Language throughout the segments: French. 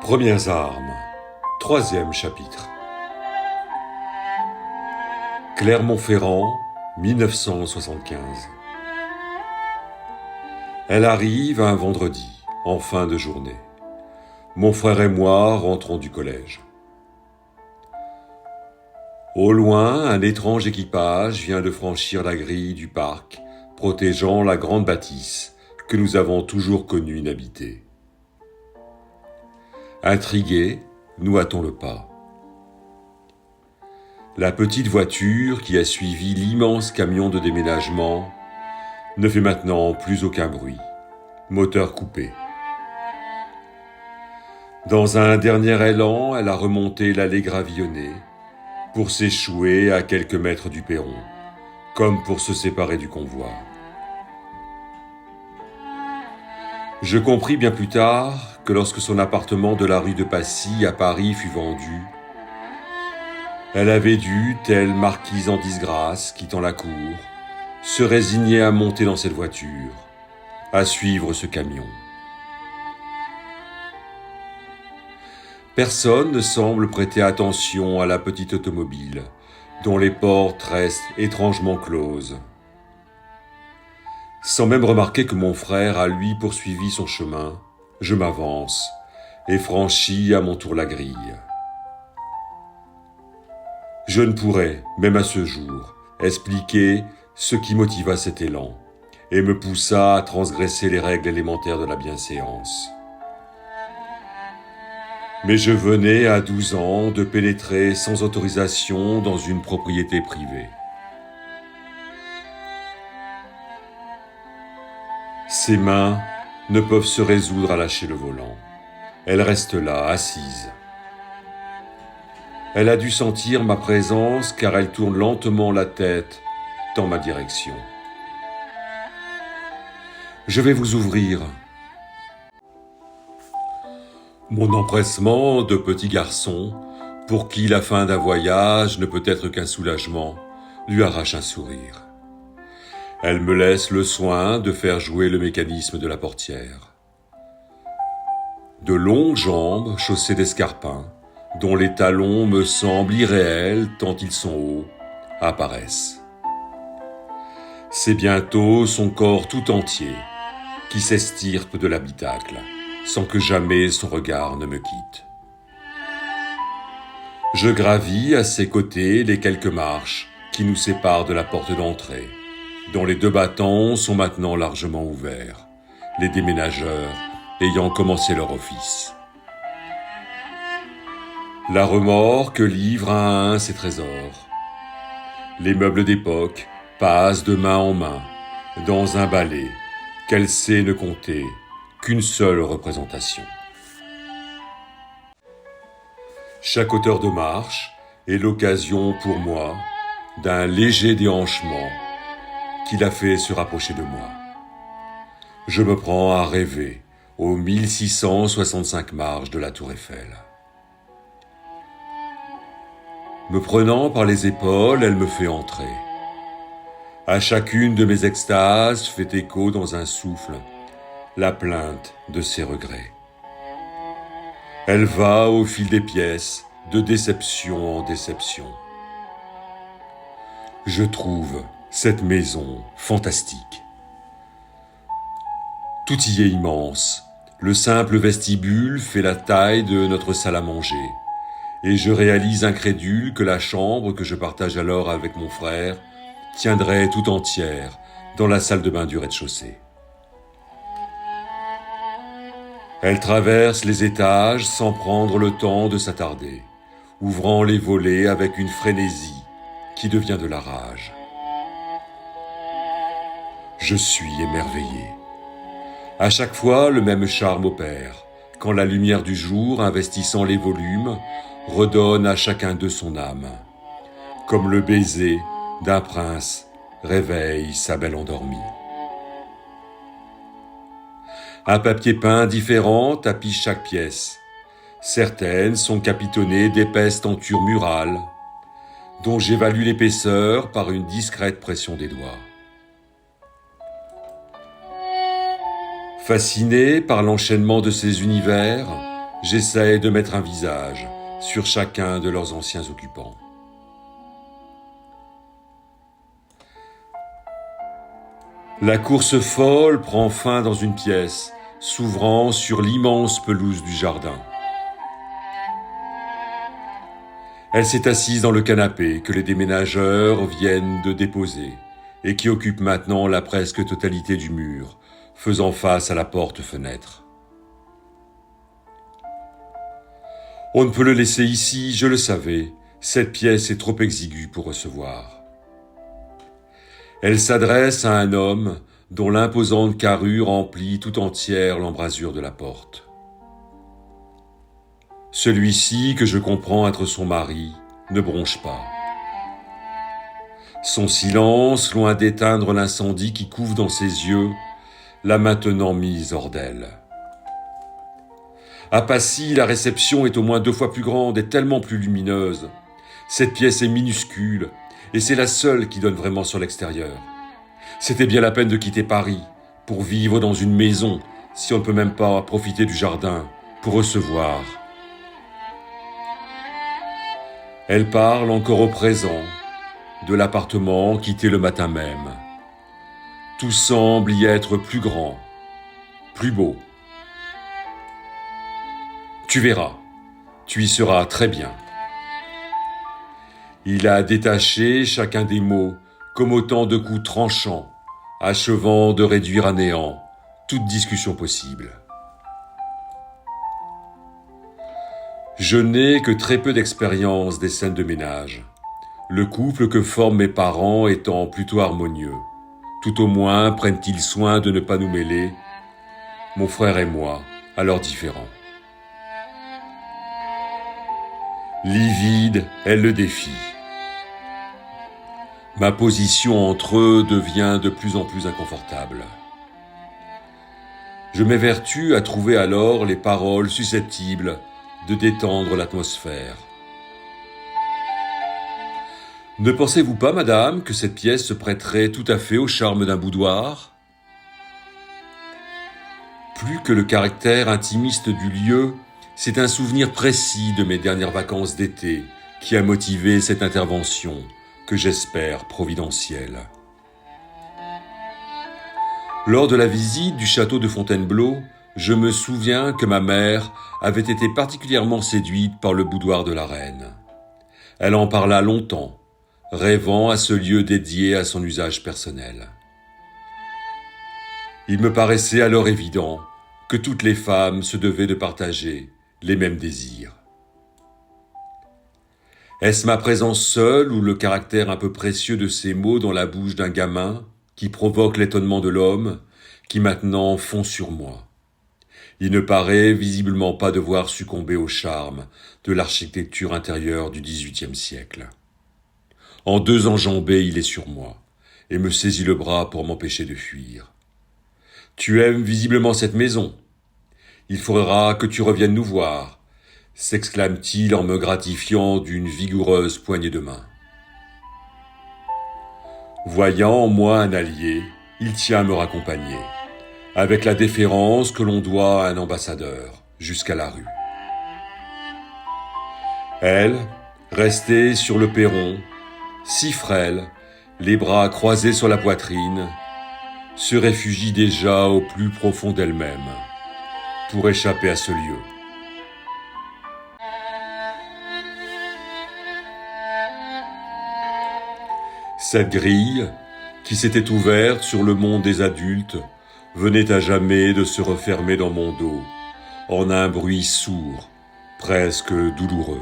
Premières armes, troisième chapitre. Clermont-Ferrand, 1975. Elle arrive un vendredi, en fin de journée. Mon frère et moi rentrons du collège. Au loin, un étrange équipage vient de franchir la grille du parc, protégeant la grande bâtisse que nous avons toujours connue inhabitée. Intrigués, nous hâtons le pas. La petite voiture qui a suivi l'immense camion de déménagement ne fait maintenant plus aucun bruit, moteur coupé. Dans un dernier élan, elle a remonté l'allée gravillonnée pour s'échouer à quelques mètres du perron, comme pour se séparer du convoi. Je compris bien plus tard que lorsque son appartement de la rue de Passy à Paris fut vendu, elle avait dû, telle marquise en disgrâce quittant la cour, se résigner à monter dans cette voiture, à suivre ce camion. Personne ne semble prêter attention à la petite automobile, dont les portes restent étrangement closes. Sans même remarquer que mon frère a lui poursuivi son chemin, je m'avance et franchis à mon tour la grille. Je ne pourrais, même à ce jour, expliquer ce qui motiva cet élan et me poussa à transgresser les règles élémentaires de la bienséance. Mais je venais à 12 ans de pénétrer sans autorisation dans une propriété privée. Ses mains ne peuvent se résoudre à lâcher le volant. Elle reste là, assise. Elle a dû sentir ma présence car elle tourne lentement la tête dans ma direction. Je vais vous ouvrir. Mon empressement de petit garçon, pour qui la fin d'un voyage ne peut être qu'un soulagement, lui arrache un sourire. Elle me laisse le soin de faire jouer le mécanisme de la portière. De longues jambes chaussées d'escarpins, dont les talons me semblent irréels tant ils sont hauts, apparaissent. C'est bientôt son corps tout entier qui s'estirpe de l'habitacle, sans que jamais son regard ne me quitte. Je gravis à ses côtés les quelques marches qui nous séparent de la porte d'entrée, dont les 2 battants sont maintenant largement ouverts, les déménageurs ayant commencé leur office. La remorque livre un à un ses trésors. Les meubles d'époque passent de main en main, dans un balai qu'elle sait ne compter qu'une seule représentation. Chaque hauteur de marche est l'occasion pour moi d'un léger déhanchement qui l'a fait se rapprocher de moi. Je me prends à rêver aux 1665 marches de la Tour Eiffel. Me prenant par les épaules, elle me fait entrer. À chacune de mes extases fait écho dans un souffle la plainte de ses regrets. Elle va au fil des pièces, de déception en déception. Je trouve cette maison fantastique. Tout y est immense. Le simple vestibule fait la taille de notre salle à manger. Et je réalise incrédule que la chambre que je partage alors avec mon frère tiendrait tout entière dans la salle de bain du rez-de-chaussée. Elle traverse les étages sans prendre le temps de s'attarder, ouvrant les volets avec une frénésie qui devient de la rage. Je suis émerveillé. À chaque fois, le même charme opère, quand la lumière du jour, investissant les volumes, redonne à chacun d'eux son âme, comme le baiser d'un prince réveille sa belle endormie. Un papier peint différent tapit chaque pièce. Certaines sont capitonnées d'épaisses tentures murales, dont j'évalue l'épaisseur par une discrète pression des doigts. Fasciné par l'enchaînement de ces univers, j'essaie de mettre un visage sur chacun de leurs anciens occupants. La course folle prend fin dans une pièce, s'ouvrant sur l'immense pelouse du jardin. Elle s'est assise dans le canapé que les déménageurs viennent de déposer et qui occupe maintenant la presque totalité du mur, faisant face à la porte-fenêtre. On ne peut le laisser ici, je le savais, cette pièce est trop exiguë pour recevoir. Elle s'adresse à un homme dont l'imposante carrure remplit tout entière l'embrasure de la porte. Celui-ci, que je comprends être son mari, ne bronche pas. Son silence, loin d'éteindre l'incendie qui couve dans ses yeux, l'a maintenant mise hors d'elle. À Passy, la réception est au moins 2 fois plus grande et tellement plus lumineuse. Cette pièce est minuscule, et c'est la seule qui donne vraiment sur l'extérieur. C'était bien la peine de quitter Paris pour vivre dans une maison, si on ne peut même pas profiter du jardin pour recevoir. Elle parle encore au présent, de l'appartement quitté le matin même. Tout semble y être plus grand, plus beau. Tu verras, tu y seras très bien. Il a détaché chacun des mots comme autant de coups tranchants, achevant de réduire à néant toute discussion possible. Je n'ai que très peu d'expérience des scènes de ménage, le couple que forment mes parents étant plutôt harmonieux. Tout au moins prennent-ils soin de ne pas nous mêler, mon frère et moi, à leurs différends. Livide, elle le défie. Ma position entre eux devient de plus en plus inconfortable. Je m'évertue à trouver alors les paroles susceptibles de détendre l'atmosphère. Ne pensez-vous pas, madame, que cette pièce se prêterait tout à fait au charme d'un boudoir ? Plus que le caractère intimiste du lieu, c'est un souvenir précis de mes dernières vacances d'été qui a motivé cette intervention, que j'espère providentielle. Lors de la visite du château de Fontainebleau, je me souviens que ma mère avait été particulièrement séduite par le boudoir de la reine. Elle en parla longtemps, rêvant à ce lieu dédié à son usage personnel. Il me paraissait alors évident que toutes les femmes se devaient de partager les mêmes désirs. Est-ce ma présence seule ou le caractère un peu précieux de ces mots dans la bouche d'un gamin qui provoque l'étonnement de l'homme, qui maintenant fond sur moi ? Il ne paraît visiblement pas devoir succomber au charme de l'architecture intérieure du XVIIIe siècle. En 2 enjambées, il est sur moi et me saisit le bras pour m'empêcher de fuir. « Tu aimes visiblement cette maison. Il faudra que tu reviennes nous voir », s'exclame-t-il en me gratifiant d'une vigoureuse poignée de main. Voyant en moi un allié, il tient à me raccompagner, avec la déférence que l'on doit à un ambassadeur, jusqu'à la rue. Elle, restée sur le perron, si frêle, les bras croisés sur la poitrine, se réfugie déjà au plus profond d'elle-même, pour échapper à ce lieu. Cette grille, qui s'était ouverte sur le monde des adultes, venait à jamais de se refermer dans mon dos, en un bruit sourd, presque douloureux.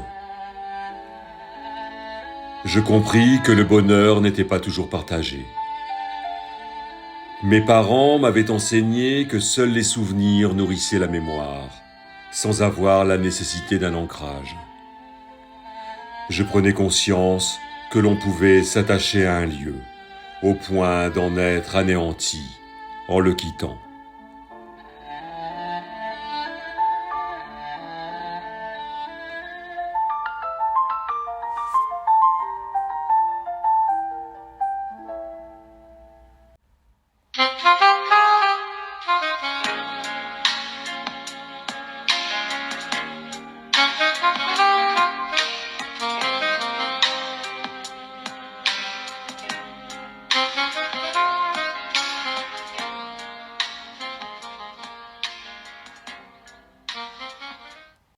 Je compris que le bonheur n'était pas toujours partagé. Mes parents m'avaient enseigné que seuls les souvenirs nourrissaient la mémoire, sans avoir la nécessité d'un ancrage. Je prenais conscience que l'on pouvait s'attacher à un lieu, au point d'en être anéanti en le quittant.